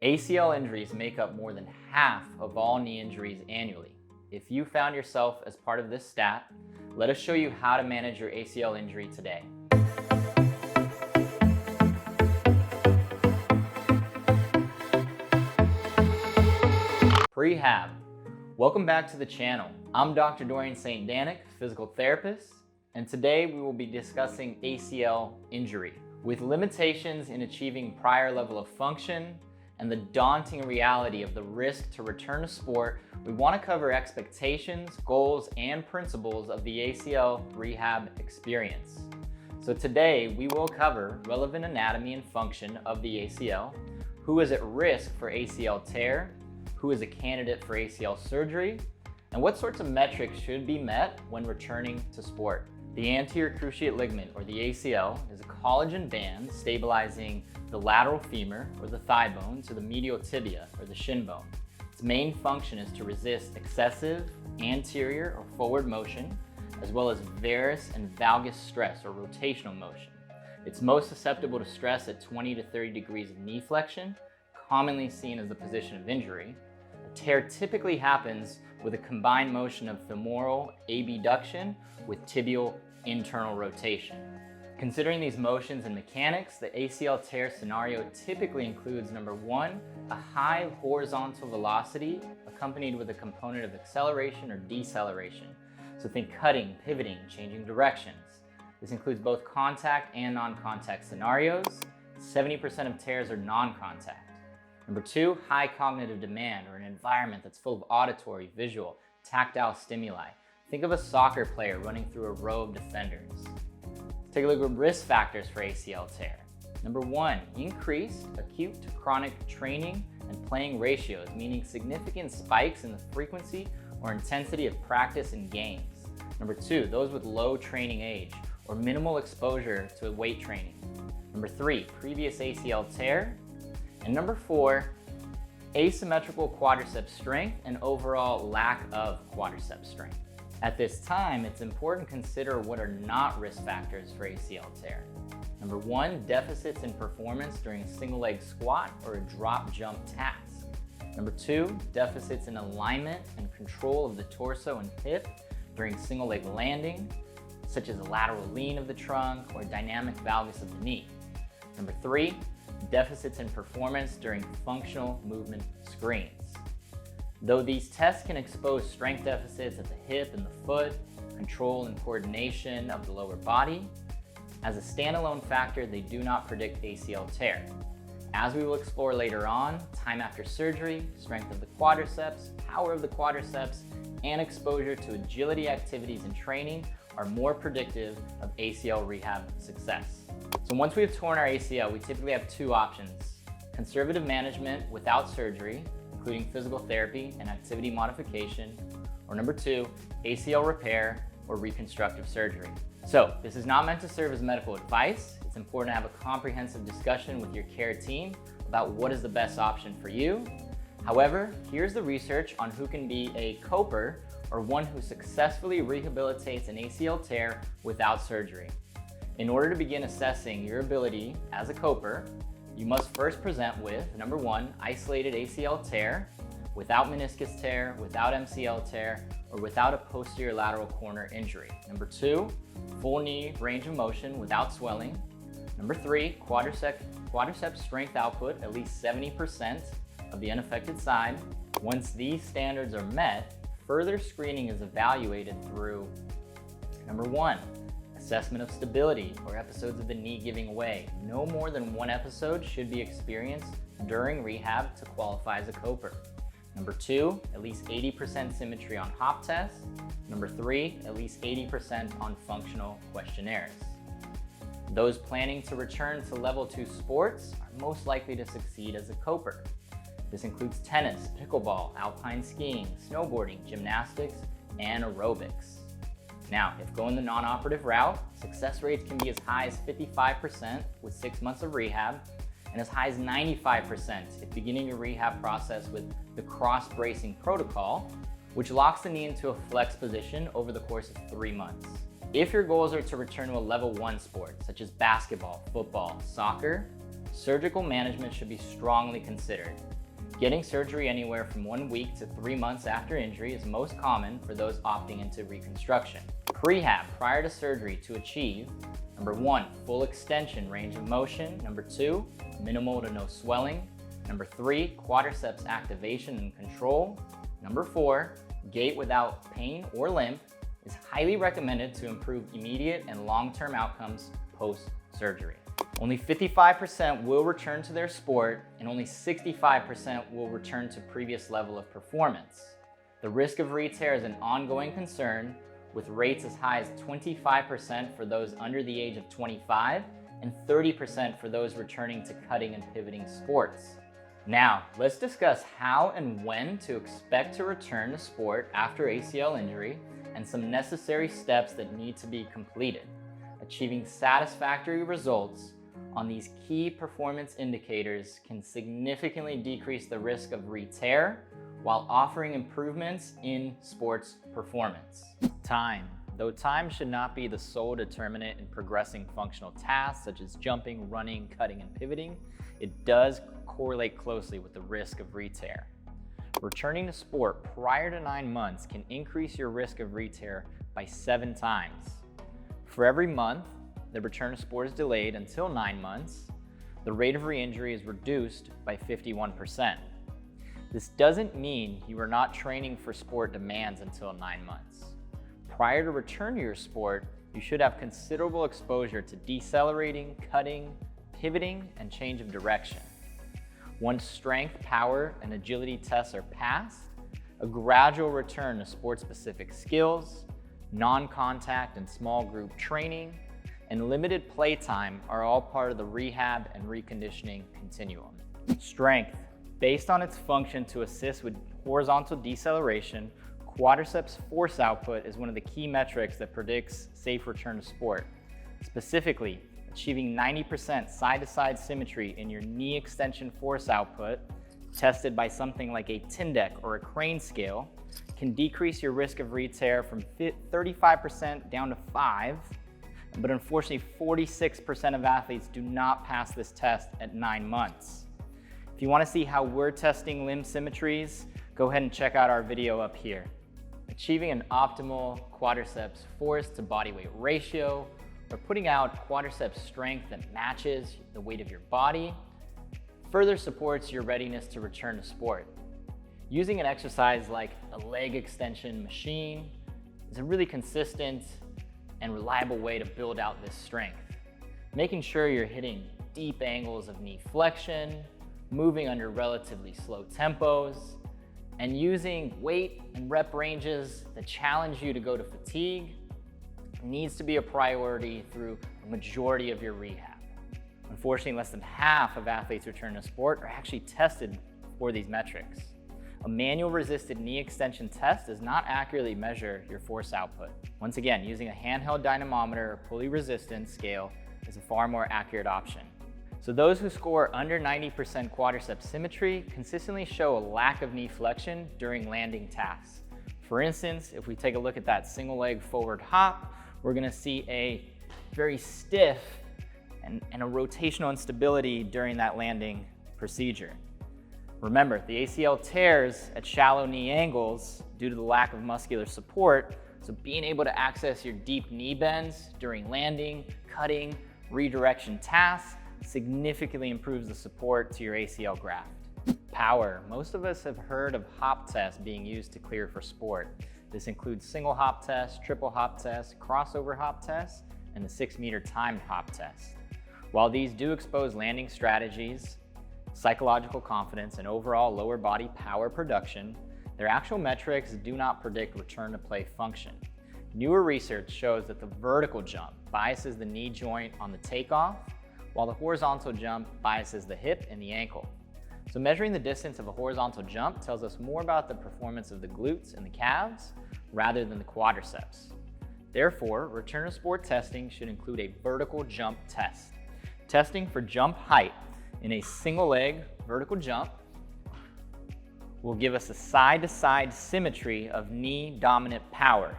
ACL injuries make up more than half of all knee injuries annually. If you found yourself as part of this stat, let us show you how to manage your ACL injury today. Rehab. Welcome back to the channel. I'm Dr. Dorian physical therapist, and today we will be discussing ACL injury. With limitations in achieving prior level of function and the daunting reality of the risk to return to sport, we want to cover expectations, goals, and principles of the ACL rehab experience. So today we will cover relevant anatomy and function of the ACL, who is at risk for ACL tear, who is a candidate for ACL surgery, and what sorts of metrics should be met when returning to sport. The anterior cruciate ligament, or the ACL, is a collagen band stabilizing the lateral femur, or the thigh bone, to the medial tibia, or the shin bone. Its main function is to resist excessive anterior or forward motion, as well as varus and valgus stress, or rotational motion. It's most susceptible to stress at 20 to 30 degrees of knee flexion, commonly seen as the position of injury. A tear typically happens with a combined motion of femoral abduction with tibial internal rotation. Considering these motions and mechanics, the ACL tear scenario typically includes, number one, a high horizontal velocity accompanied with a component of acceleration or deceleration. So think cutting, pivoting, changing directions. This includes both contact and non-contact scenarios. 70% of tears are non-contact. Number two, high cognitive demand, or an environment that's full of auditory, visual, tactile stimuli. Think of a soccer player running through a row of defenders. Let's take a look at risk factors for ACL tear. Number one, increased acute to chronic training and playing ratios, meaning significant spikes in the frequency or intensity of practice and games. Number two, those with low training age or minimal exposure to weight training. Number three, previous ACL tear. And number four, asymmetrical quadriceps strength and overall lack of quadriceps strength. At this time, it's important to consider what are not risk factors for ACL tear. Number one, deficits in performance during a single leg squat or a drop jump task. Number two, deficits in alignment and control of the torso and hip during single leg landing, such as a lateral lean of the trunk or dynamic valgus of the knee. Number three, deficits in performance during functional movement screens. Though these tests can expose strength deficits at the hip and the foot, control and coordination of the lower body, as a standalone factor, they do not predict ACL tear. As we will explore later on, time after surgery, strength of the quadriceps, power of the quadriceps, and exposure to agility activities and training are more predictive of ACL rehab success. So once we have torn our ACL, we typically have two options: conservative management without surgery, including physical therapy and activity modification, or number two, ACL repair or reconstructive surgery. So this is not meant to serve as medical advice. It's important to have a comprehensive discussion with your care team about what is the best option for you. However, here's the research on who can be a coper, or one who successfully rehabilitates an ACL tear without surgery. In order to begin assessing your ability as a coper, you must first present with, number one, isolated ACL tear, without meniscus tear, without MCL tear, or without a posterior lateral corner injury. Number two, full knee range of motion without swelling. Number three, quadriceps strength output at least 70% of the unaffected side. Once these standards are met, further screening is evaluated through, number one, assessment of stability or episodes of the knee giving way. No more than one episode should be experienced during rehab to qualify as a coper. Number two, at least 80% symmetry on hop tests. Number three, at least 80% on functional questionnaires. Those planning to return to level 2 sports are most likely to succeed as a coper. This includes tennis, pickleball, alpine skiing, snowboarding, gymnastics, and aerobics. Now, if going the non-operative route, success rates can be as high as 55% with 6 months of rehab, and as high as 95% if beginning your rehab process with the cross-bracing protocol, which locks the knee into a flex position over the course of 3 months. If your goals are to return to a level 1 sport, such as basketball, football, soccer, surgical management should be strongly considered. Getting surgery anywhere from 1 week to 3 months after injury is most common for those opting into reconstruction. Prehab prior to surgery to achieve: number 1, full extension range of motion; number 2, minimal to no swelling; number 3, quadriceps activation and control; number 4, gait without pain or limp, is highly recommended to improve immediate and long-term outcomes post-surgery. Only 55% will return to their sport, and only 65% will return to previous level of performance. The risk of re-tear is an ongoing concern, with rates as high as 25% for those under the age of 25 and 30% for those returning to cutting and pivoting sports. Now, let's discuss how and when to expect to return to sport after ACL injury and some necessary steps that need to be completed. Achieving satisfactory results on these key performance indicators can significantly decrease the risk of re-tear while offering improvements in sports performance. Time. Though time should not be the sole determinant in progressing functional tasks such as jumping, running, cutting, and pivoting, it does correlate closely with the risk of re-tear. Returning to sport prior to 9 months can increase your risk of re-tear by 7 times. For every month the return to sport is delayed until 9 months, the rate of re-injury is reduced by 51%. This doesn't mean you are not training for sport demands until 9 months. Prior to return to your sport, you should have considerable exposure to decelerating, cutting, pivoting, and change of direction. Once strength, power, and agility tests are passed, a gradual return to sport-specific skills, non-contact and small group training, and limited playtime are all part of the rehab and reconditioning continuum. Strength. Based on its function to assist with horizontal deceleration, quadriceps force output is one of the key metrics that predicts safe return to sport. Specifically, achieving 90% side-to-side symmetry in your knee extension force output, tested by something like a Tyndek or a crane scale, can decrease your risk of re-tear from 35% down to 5%, but unfortunately 46% of athletes do not pass this test at 9 months. If you want to see how we're testing limb symmetries, go ahead and check out our video up here. Achieving an optimal quadriceps force to body weight ratio, or putting out quadriceps strength that matches the weight of your body, further supports your readiness to return to sport. Using an exercise like a leg extension machine is a really consistent and reliable way to build out this strength. Making sure you're hitting deep angles of knee flexion, moving under relatively slow tempos, and using weight and rep ranges that challenge you to go to fatigue needs to be a priority through a majority of your rehab. Unfortunately, less than half of athletes who return to sport are actually tested for these metrics. A manual resisted knee extension test does not accurately measure your force output. Once again, using a handheld dynamometer or pulley resistance scale is a far more accurate option. So those who score under 90% quadriceps symmetry consistently show a lack of knee flexion during landing tasks. For instance, if we take a look at that single leg forward hop, we're gonna see a very stiff and a rotational instability during that landing procedure. Remember, the ACL tears at shallow knee angles due to the lack of muscular support, so being able to access your deep knee bends during landing, cutting, redirection tasks significantly improves the support to your ACL graft. Power. Most of us have heard of hop tests being used to clear for sport. This includes single hop tests, triple hop tests, crossover hop tests, and the 6-meter timed hop test. While these do expose landing strategies, psychological confidence, and overall lower body power production, their actual metrics do not predict return to play function. Newer research shows that the vertical jump biases the knee joint on the takeoff, while the horizontal jump biases the hip and the ankle. So measuring the distance of a horizontal jump tells us more about the performance of the glutes and the calves rather than the quadriceps. Therefore, return to sport testing should include a vertical jump test. Testing for jump height in a single leg vertical jump will give us a side-to-side symmetry of knee dominant power.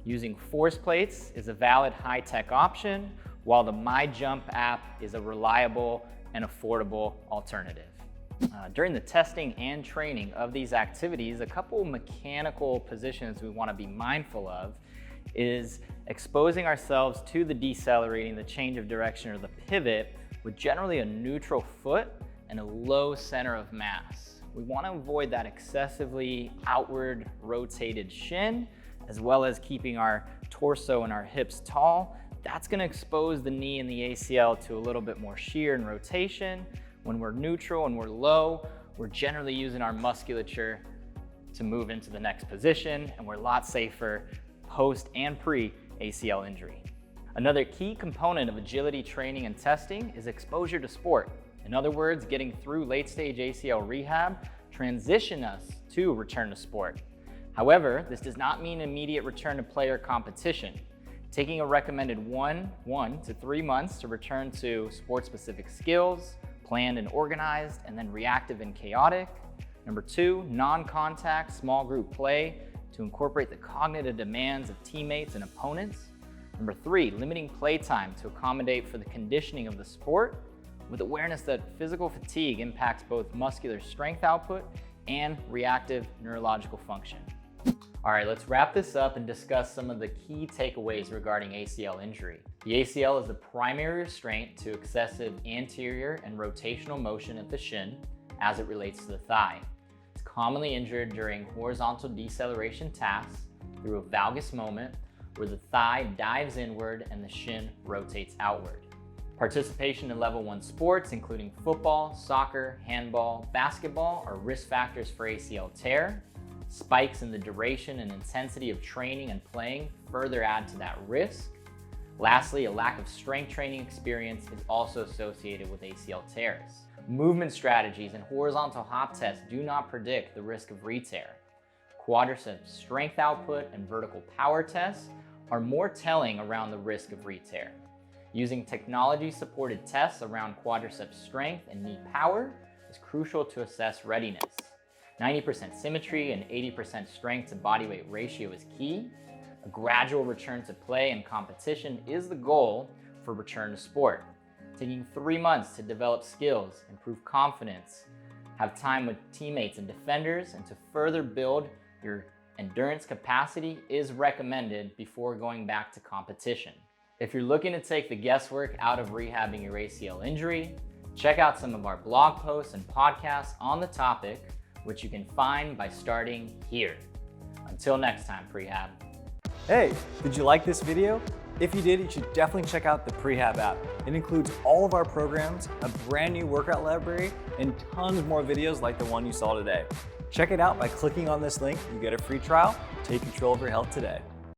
Using force plates is a valid high-tech option, while the My Jump app is a reliable and affordable alternative. During the testing and training of these activities, a couple mechanical positions we want to be mindful of is exposing ourselves to the decelerating, the change of direction, or the pivot with generally a neutral foot and a low center of mass. We want to avoid that excessively outward rotated shin, as well as keeping our torso and our hips tall. That's going to expose the knee and the ACL to a little bit more shear and rotation. When we're neutral and we're low, we're generally using our musculature to move into the next position, and we're a lot safer post and pre ACL injury. Another key component of agility training and testing is exposure to sport. In other words, getting through late stage ACL rehab transition us to return to sport. However, this does not mean immediate return to play or competition. Taking a recommended 1 to 3 months to return to sport-specific skills, planned and organized, and then reactive and chaotic. Number 2, non-contact small group play to incorporate the cognitive demands of teammates and opponents. Number 3, limiting play time to accommodate for the conditioning of the sport, with awareness that physical fatigue impacts both muscular strength output and reactive neurological function. All right, let's wrap this up and discuss some of the key takeaways regarding ACL injury. The ACL is the primary restraint to excessive anterior and rotational motion at the shin as it relates to the thigh. It's commonly injured during horizontal deceleration tasks through a valgus moment where the thigh dives inward and the shin rotates outward. Participation in level 1 sports, including football, soccer, handball, basketball, are risk factors for ACL tear. Spikes in the duration and intensity of training and playing further add to that risk. Lastly, a lack of strength training experience is also associated with ACL tears. Movement strategies and horizontal hop tests do not predict the risk of re-tear. Quadriceps strength output and vertical power tests are more telling around the risk of re-tear. Using technology-supported tests around quadriceps strength and knee power is crucial to assess readiness. 90% symmetry and 80% strength to body weight ratio is key. A gradual return to play and competition is the goal for return to sport. Taking 3 months to develop skills, improve confidence, have time with teammates and defenders, and to further build your endurance capacity is recommended before going back to competition. If you're looking to take the guesswork out of rehabbing your ACL injury, check out some of our blog posts and podcasts on the topic, which you can find by starting here. Until next time, Prehab. Hey, did you like this video? If you did, you should definitely check out the Prehab app. It includes all of our programs, a brand new workout library, and tons more videos like the one you saw today. Check it out by clicking on this link. You get a free trial. Take control of your health today.